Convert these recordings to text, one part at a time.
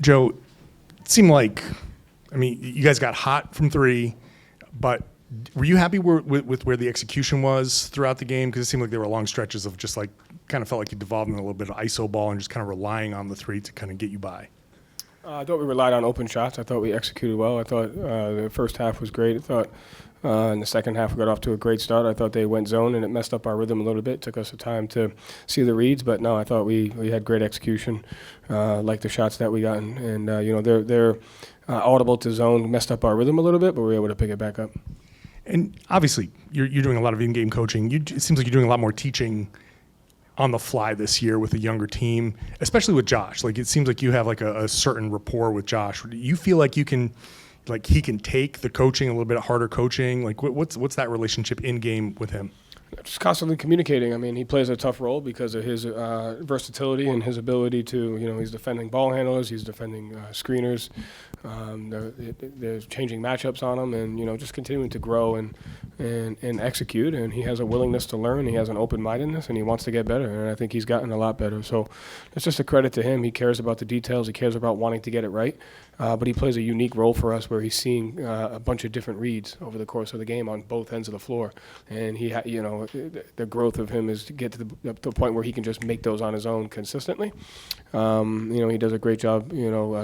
Joe, it seemed like, you guys got hot from three, but were you happy with where the execution was throughout the game? Because it seemed like there were long stretches of just like, kind of felt like you devolved in a little bit of ISO ball and just kind of relying on the three to kind of get you by. I thought we relied on open shots. I thought we executed well. I thought the first half was great. I thought in the second half we got off to a great start. I thought they went zone and it messed up our rhythm a little bit. It took us some time to see the reads, but no, I thought we had great execution, like the shots that we got. And they're audible to zone, messed up our rhythm a little bit, but we were able to pick it back up. And obviously, you're doing a lot of in-game coaching. It seems like you're doing a lot more teaching on the fly this year with a younger team, especially with Josh. Like, it seems like you have like a certain rapport with Josh. Do you feel like he can take the coaching, a little bit harder coaching? Like, what's that relationship in game with him? Just constantly communicating. He plays a tough role because of his versatility and his ability to, he's defending ball handlers, he's defending screeners. They're changing matchups on him, and just continuing to grow and execute. And he has a willingness to learn. He has an open-mindedness, and he wants to get better. And I think he's gotten a lot better. So it's just a credit to him. He cares about the details. He cares about wanting to get it right. But he plays a unique role for us, where he's seeing a bunch of different reads over the course of the game on both ends of the floor. And he, the growth of him is to get to the point where he can just make those on his own consistently. He does a great job,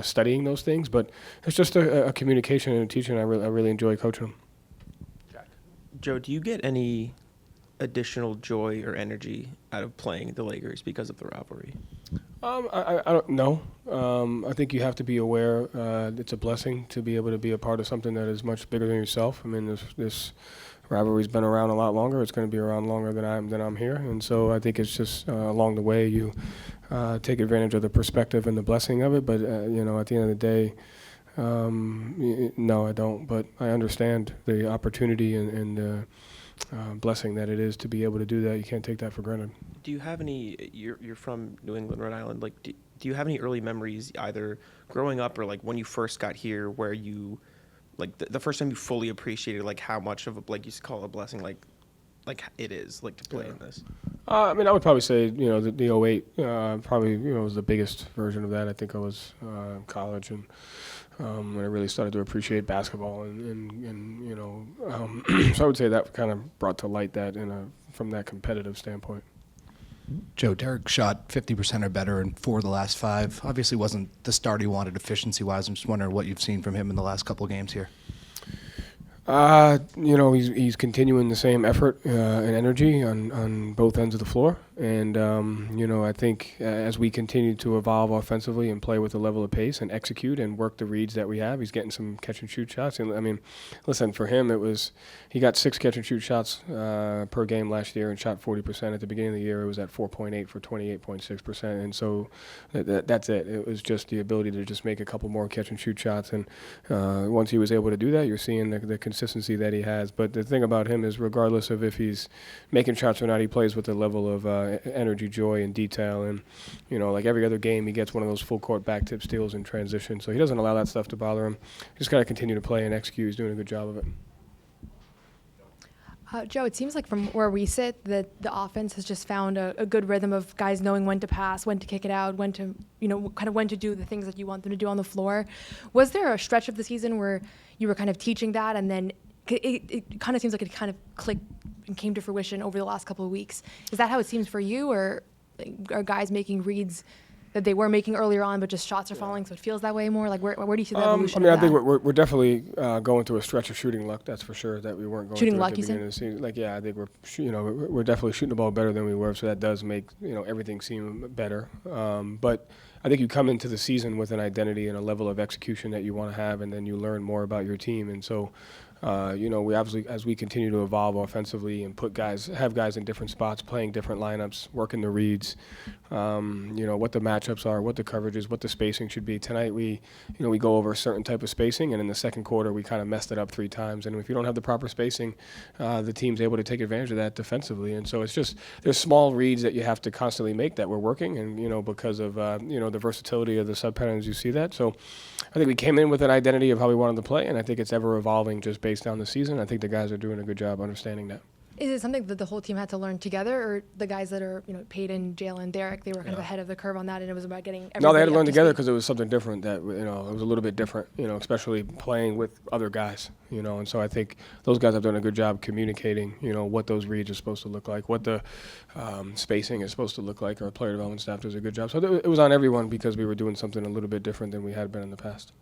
studying those things. But it's just a communication and a teaching. I really enjoy coaching him. Joe, do you get any additional joy or energy out of playing the Lakers because of the rivalry? I don't know. I think you have to be aware it's a blessing to be able to be a part of something that is much bigger than yourself. This rivalry's been around a lot longer. It's going to be around longer than I'm here, and so I think it's just along the way you take advantage of the perspective and the blessing of it. But at the end of the day, no, I don't. But I understand the opportunity and blessing that it is to be able to do that. You can't take that for granted. Do you have any? You're from New England, Rhode Island. Like, do you have any early memories, either growing up or like when you first got here, where you, like the first time you fully appreciated like how much of a, like you used to call it a blessing, like it is like to play in this? I would probably say the 08 probably was the biggest version of that. I think I was in college and when I really started to appreciate basketball and so I would say that kind of brought to light that from that competitive standpoint. Joe, Derek shot 50% or better in 4 of the last 5. Obviously wasn't the start he wanted efficiency-wise. I'm just wondering what you've seen from him in the last couple of games here. He's continuing the same effort and energy on both ends of the floor. And, I think as we continue to evolve offensively and play with a level of pace and execute and work the reads that we have, he's getting some catch-and-shoot shots. And, listen, for him, he got 6 catch-and-shoot shots per game last year and shot 40%. At the beginning of the year, it was at 4.8 for 28.6%. And so that's it. It was just the ability to just make a couple more catch-and-shoot shots. And once he was able to do that, you're seeing the consistency that he has. But the thing about him is, regardless of if he's making shots or not, he plays with a level of energy, joy, and detail. And, like every other game, he gets one of those full court back tip steals in transition. So he doesn't allow that stuff to bother him. Just got to continue to play and execute. He's doing a good job of it. Joe, it seems like from where we sit that the offense has just found a good rhythm of guys knowing when to pass, when to kick it out, when to, kind of when to do the things that you want them to do on the floor. Was there a stretch of the season where you were kind of teaching that, and then it kind of seems like it kind of clicked and came to fruition over the last couple of weeks? Is that how it seems for you, or are guys making reads that they were making earlier on, but just shots are falling, so it feels that way more? Like, where do you see the evolution of that? I think we're definitely going through a stretch of shooting luck, that's for sure, that we weren't going shooting through luck, at the beginning of the season. Like, yeah, I think we're definitely shooting the ball better than we were, so that does make everything seem better. But I think you come into the season with an identity and a level of execution that you want to have, and then you learn more about your team. And so, we obviously, as we continue to evolve offensively and have guys in different spots, playing different lineups, working the reads, what the matchups are, what the coverage is, what the spacing should be. Tonight we go over a certain type of spacing, and in the second quarter we kind of messed it up 3 times. And if you don't have the proper spacing, the team's able to take advantage of that defensively. And so it's just, there's small reads that you have to constantly make that we're working, and because of the versatility of the sub patterns, you see that. So I think we came in with an identity of how we wanted to play, and I think it's ever evolving just based on the season. I think the guys are doing a good job understanding that. Is it something that the whole team had to learn together, or the guys that are, Peyton, Jalen, Derek, they were kind of ahead of the curve on that, and it was about getting everybody No, they had to up learn together speed? because it was something different that, it was a little bit different, especially playing with other guys, and so I think those guys have done a good job communicating, what those reads are supposed to look like, what the spacing is supposed to look like. Our player development staff does a good job. So it was on everyone because we were doing something a little bit different than we had been in the past.